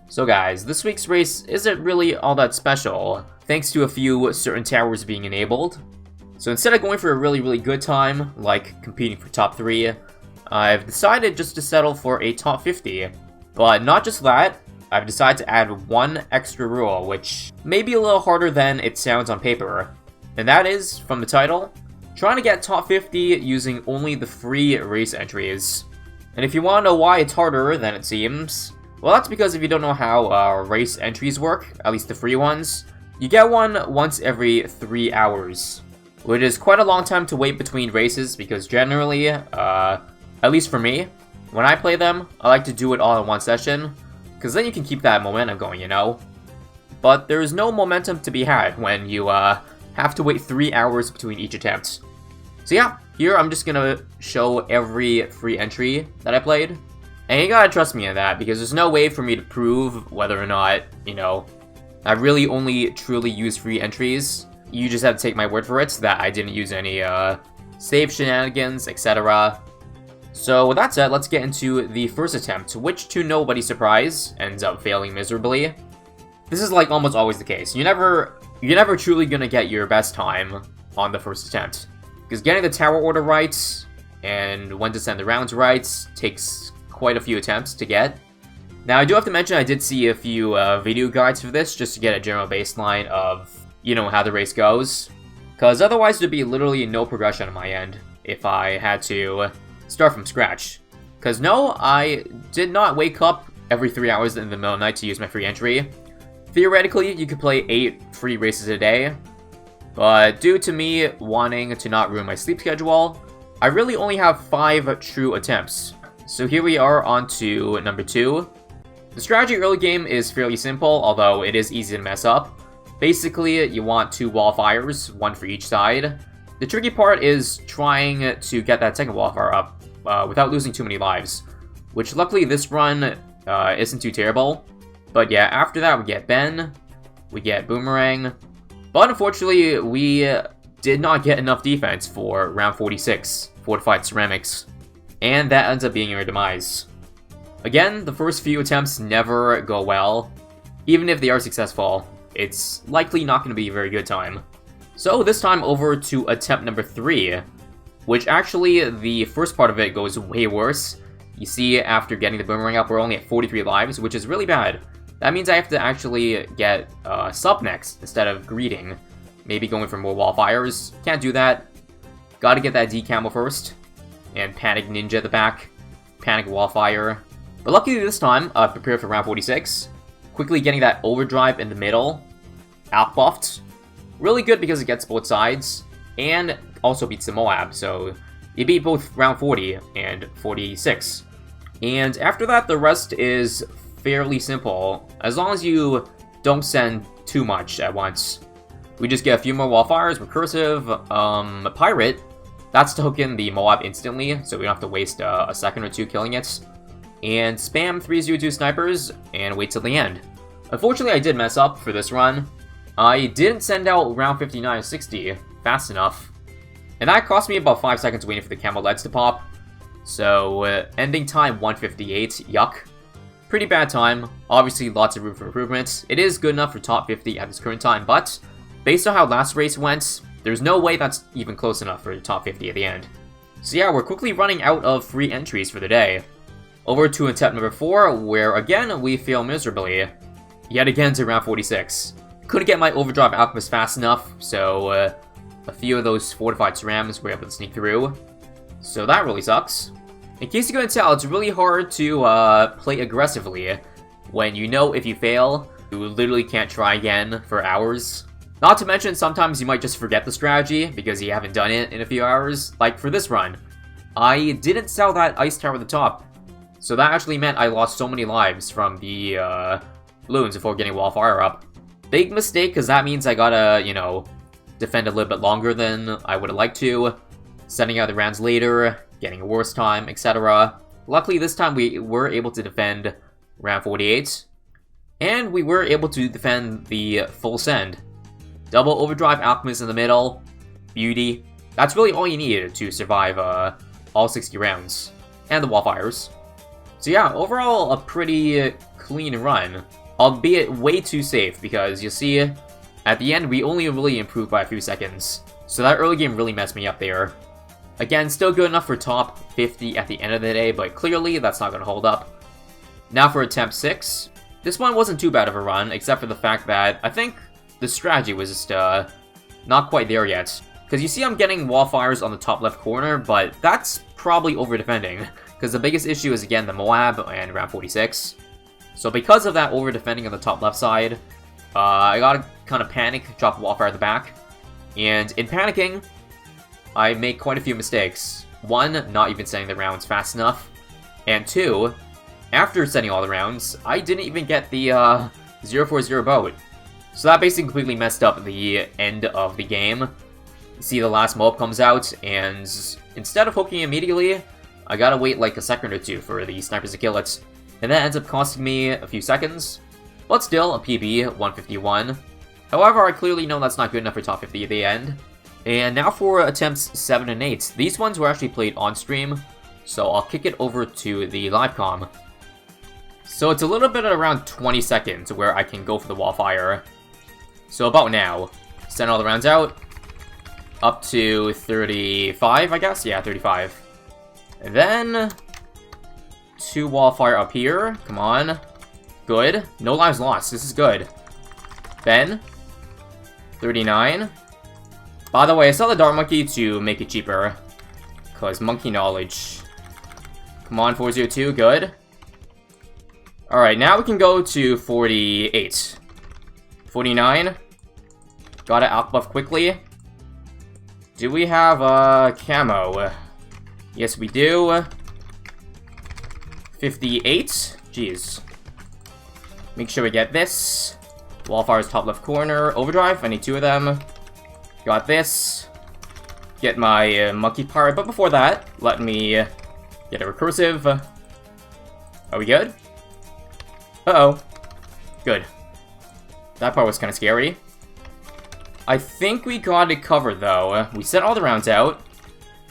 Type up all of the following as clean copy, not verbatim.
So guys, this week's race isn't really all that special, thanks to a few certain towers being enabled. So instead of going for a really good time, like competing for top 3, I've decided just to settle for a top 50. But not just that, I've decided to add one extra rule, which may be a little harder than it sounds on paper. And that is, from the title, trying to get top 50 using only the free race entries. And if you want to know why it's harder than it seems, well, that's because if you don't know how race entries work, at least the free ones, you get one once every 3 hours, which is quite a long time to wait between races because generally, at least for me, when I play them, I like to do it all in one session, because then you can keep that momentum going, you know? But there's no momentum to be had when you have to wait 3 hours between each attempt. So yeah, here I'm just gonna show every free entry that I played. And you gotta trust me in that, because there's no way for me to prove whether or not, you know, I really only truly use free entries. You just have to take my word for it that I didn't use any save shenanigans, etc. So with that said, let's get into the first attempt, which to nobody's surprise ends up failing miserably. This is like almost always the case. You're never truly gonna get your best time on the first attempt, because getting the tower order right and when to send the rounds right takes quite a few attempts to get. Now I do have to mention I did see a few video guides for this just to get a general baseline of, you know, how the race goes, because otherwise there'd be literally no progression on my end if I had to start from scratch. Because no, I did not wake up every 3 hours in the middle of the night to use my free entry. Theoretically, you could play 8 free races a day, but due to me wanting to not ruin my sleep schedule, I really only have 5 true attempts. So here we are on to number 2. The strategy early game is fairly simple, although it is easy to mess up. Basically, you want 2 wall fires, 1 for each side. The tricky part is trying to get that second wall fire up without losing too many lives, which luckily this run isn't too terrible. But yeah, after that we get Ben, we get Boomerang, but unfortunately we did not get enough defense for round 46, Fortified Ceramics, and that ends up being our demise. Again, the first few attempts never go well. Even if they are successful, it's likely not going to be a very good time. So this time over to attempt number 3, which actually the first part of it goes way worse. You see, after getting the boomerang up, we're only at 43 lives, which is really bad. That means I have to actually get sub next instead of greeting. Maybe going for more wall fires. Can't do that. Gotta get that D camo first. And Panic Ninja at the back. Panic Wallfire. But luckily this time, prepared for round 46. Quickly getting that overdrive in the middle. Outbuffed. Really good because it gets both sides. And also beats the Moab, so you beat both round 40 and 46. And after that, the rest is fairly simple, as long as you don't send too much at once. We just get a few more wallfires, recursive, pirate. That's to hook in the Moab instantly, so we don't have to waste a second or two killing it. And spam 302 snipers, and wait till the end. Unfortunately, I did mess up for this run. I didn't send out round 59-60 fast enough. And that cost me about 5 seconds waiting for the camo LEDs to pop. So, ending time 158, yuck. Pretty bad time, obviously lots of room for improvements. It is good enough for top 50 at this current time, but based on how last race went, there's no way that's even close enough for the top 50 at the end. So yeah, we're quickly running out of free entries for the day. Over to attempt number 4, where again we fail miserably. Yet again to round 46. Couldn't get my overdrive alchemist fast enough, so a few of those fortified cerams were able to sneak through. So that really sucks. In case you couldn't tell, it's really hard to play aggressively when you know if you fail, you literally can't try again for hours. Not to mention, sometimes you might just forget the strategy because you haven't done it in a few hours. Like for this run, I didn't sell that ice tower at the top, so that actually meant I lost so many lives from the balloons before getting wallfire up. Big mistake, because that means I gotta, you know, defend a little bit longer than I would have liked to, sending out the rounds later, getting a worse time, etc. Luckily this time we were able to defend round 48, and we were able to defend the full send. Double overdrive alchemist in the middle, beauty. That's really all you need to survive all 60 rounds, and the wallfires. So yeah, overall a pretty clean run, albeit way too safe, because you see, at the end we only really improved by a few seconds. So that early game really messed me up there. Again, still good enough for top 50 at the end of the day, but clearly that's not going to hold up. Now for attempt 6. This one wasn't too bad of a run, except for the fact that I think the strategy was just not quite there yet. Because you see I'm getting wall fires on the top left corner, but that's probably over-defending. Because the biggest issue is, again, the Moab and round 46. So because of that over-defending on the top left side, I gotta kind of panic, drop wall fire at the back. And in panicking, I make quite a few mistakes. 1, not even setting the rounds fast enough. And 2, after setting all the rounds, I didn't even get the 040 boat. So that basically completely messed up the end of the game. You see the last Moab comes out, and instead of hooking immediately, I gotta wait like a second or two for the snipers to kill it. And that ends up costing me a few seconds. But still, a PB, 151. However, I clearly know that's not good enough for top 50 at the end. And now for attempts 7 and 8. These ones were actually played on stream, so I'll kick it over to the live comm. So it's a little bit around 20 seconds where I can go for the wall fire. So about now. Send all the rounds out. Up to 35, I guess? Yeah, 35. And then 2 wall fire up here. Come on. Good. No lives lost. This is good. Then 39. By the way, I saw the Dart Monkey to make it cheaper. Because monkey knowledge. Come on, 402. Good. Alright, now we can go to 48. 49. Gotta outbuff quickly. Do we have a camo? Yes, we do. 58. Jeez. Make sure we get this. Wallfire's top left corner. Overdrive. I need 2 of them. Got this. Get my monkey pirate. But before that, let me get a recursive. Are we good? Uh-oh. Good. That part was kind of scary. I think we got it covered, though. We sent all the rounds out.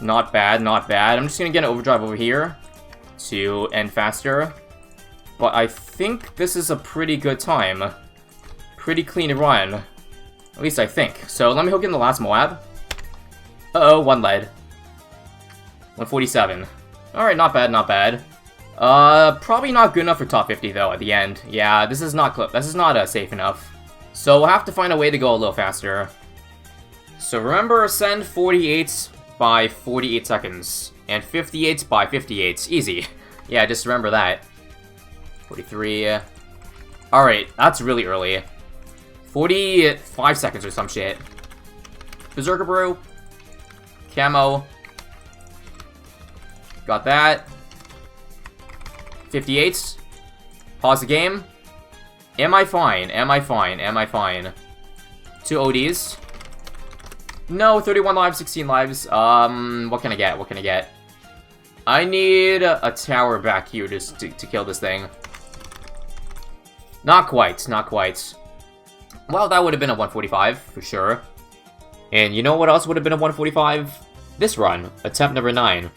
Not bad, not bad. I'm just gonna get an overdrive over here to end faster. But I think this is a pretty good time. Pretty clean run. At least I think. So let me hook in the last Moab. Uh-oh, 1 lead. 147. Alright, not bad, not bad. Probably not good enough for top 50, though, at the end. Yeah, this is not safe enough. So we'll have to find a way to go a little faster. So remember, send 48 by 48 seconds. And 58 by 58. Easy. Yeah, just remember that. 43. Alright, that's really early. 45 seconds or some shit. Berserker Brew. Camo. Got that. 58. Pause the game. Am I fine? Am I fine? Am I fine? 2 ODs. No, 31 lives, 16 lives. What can I get? What can I get? I need a tower back here just to kill this thing. Not quite, not quite. Well, that would have been a 145, for sure. And you know what else would have been a 145? This run, attempt number 9.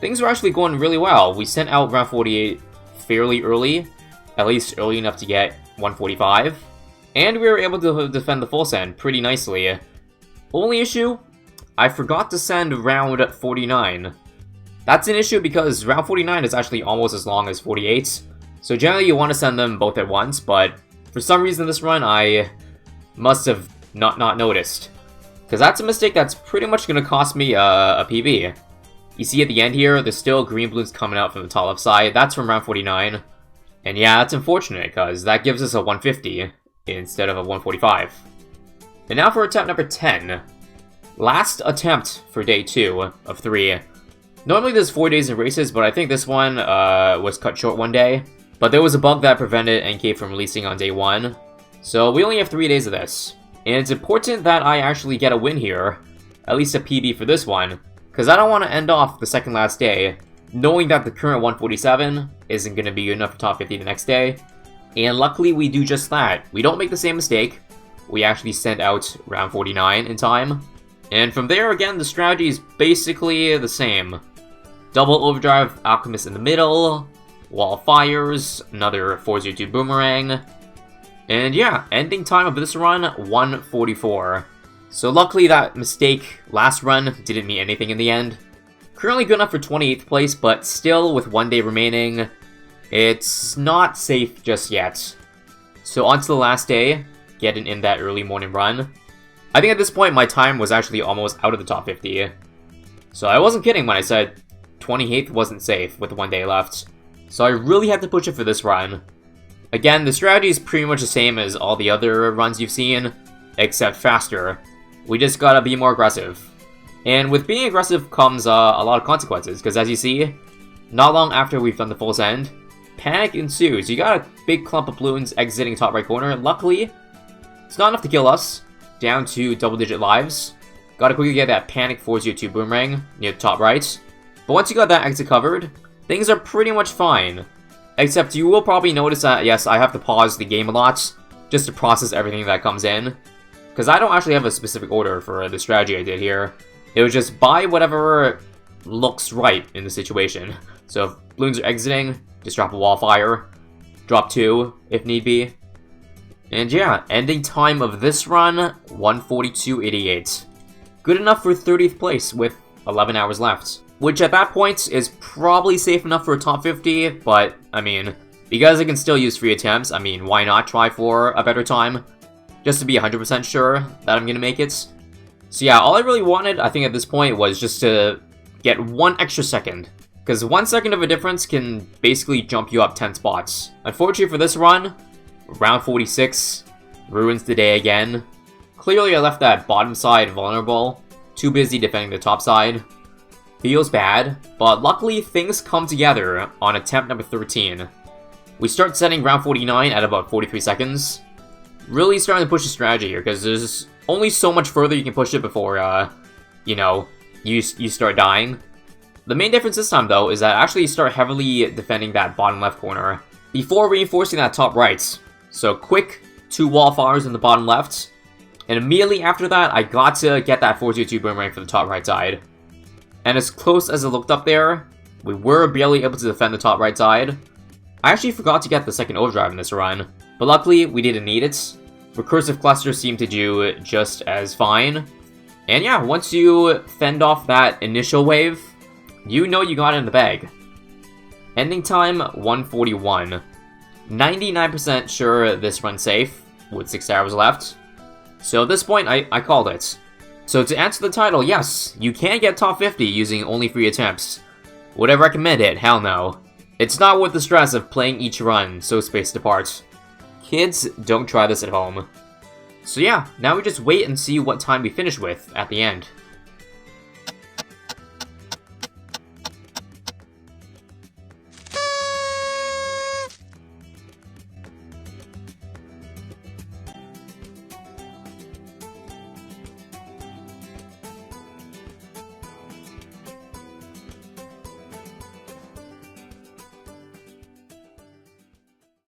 Things were actually going really well. We sent out round 48 fairly early, at least early enough to get 145. And we were able to defend the full send pretty nicely. Only issue, I forgot to send round 49. That's an issue because round 49 is actually almost as long as 48. So generally you want to send them both at once, but for some reason this run I must have not noticed. Because that's a mistake that's pretty much going to cost me a PB. You see at the end here, there's still green balloons coming out from the top left side. That's from round 49. And yeah, that's unfortunate, because that gives us a 150 instead of a 145. And now for attempt number 10. Last attempt for day 2 of 3. Normally there's 4 days in races, but I think this one was cut short 1 day. But there was a bug that prevented NK from releasing on day 1. So we only have 3 days of this. And it's important that I actually get a win here. At least a PB for this one. Because I don't want to end off the second last day knowing that the current 147 isn't going to be good enough for top 50 the next day. And luckily we do just that. We don't make the same mistake. We actually send out round 49 in time. And from there, again, the strategy is basically the same. Double overdrive, Alchemist in the middle, wall fires, another 402 boomerang, and yeah, ending time of this run, 1:44. So luckily that mistake last run didn't mean anything in the end. Currently good enough for 28th place, but still with 1 day remaining, it's not safe just yet. So on to the last day, getting in that early morning run. I think at this point my time was actually almost out of the top 50. So I wasn't kidding when I said 28th wasn't safe with 1 day left. So I really had to push it for this run. Again, the strategy is pretty much the same as all the other runs you've seen, except faster. We just gotta be more aggressive. And with being aggressive comes a lot of consequences, because as you see, not long after we've done the full send, panic ensues. You got a big clump of balloons exiting top right corner. Luckily, it's not enough to kill us, down to double-digit lives. Gotta quickly get that panic 402 boomerang near the top right. But once you got that exit covered, things are pretty much fine. Except you will probably notice that, yes, I have to pause the game a lot, just to process everything that comes in. Because I don't actually have a specific order for the strategy I did here. It was just buy whatever looks right in the situation. So if balloons are exiting, just drop a wall fire. Drop 2, if need be. And yeah, ending time of this run, 1:42.88. Good enough for 30th place with 11 hours left. Which at that point is probably safe enough for a top 50, but, I mean, because I can still use free attempts, I mean, why not try for a better time? Just to be 100% sure that I'm gonna make it. So yeah, all I really wanted, I think at this point, was just to get 1 extra second. Because 1 second of a difference can basically jump you up 10 spots. Unfortunately for this run, round 46 ruins the day again. Clearly I left that bottom side vulnerable, too busy defending the top side. Feels bad, but luckily things come together on attempt number 13. We start setting round 49 at about 43 seconds. Really starting to push the strategy here, because there's only so much further you can push it before, you know, you start dying. The main difference this time, though, is that I actually start heavily defending that bottom left corner before reinforcing that top right. So quick 2 wall fires in the bottom left, and immediately after that, I got to get that 402 boomerang for the top right side. And as close as it looked up there, we were barely able to defend the top right side. I actually forgot to get the second overdrive in this run, but luckily we didn't need it. Recursive clusters seemed to do just as fine. And yeah, once you fend off that initial wave, you know you got it in the bag. Ending time, 1:41. 99% sure this run's safe, with 6 hours left. So at this point, I called it. So to answer the title, yes, you can get top 50 using only free attempts. Would I recommend it? Hell no. It's not worth the stress of playing each run so spaced apart. Kids, don't try this at home. So yeah, now we just wait and see what time we finish with at the end.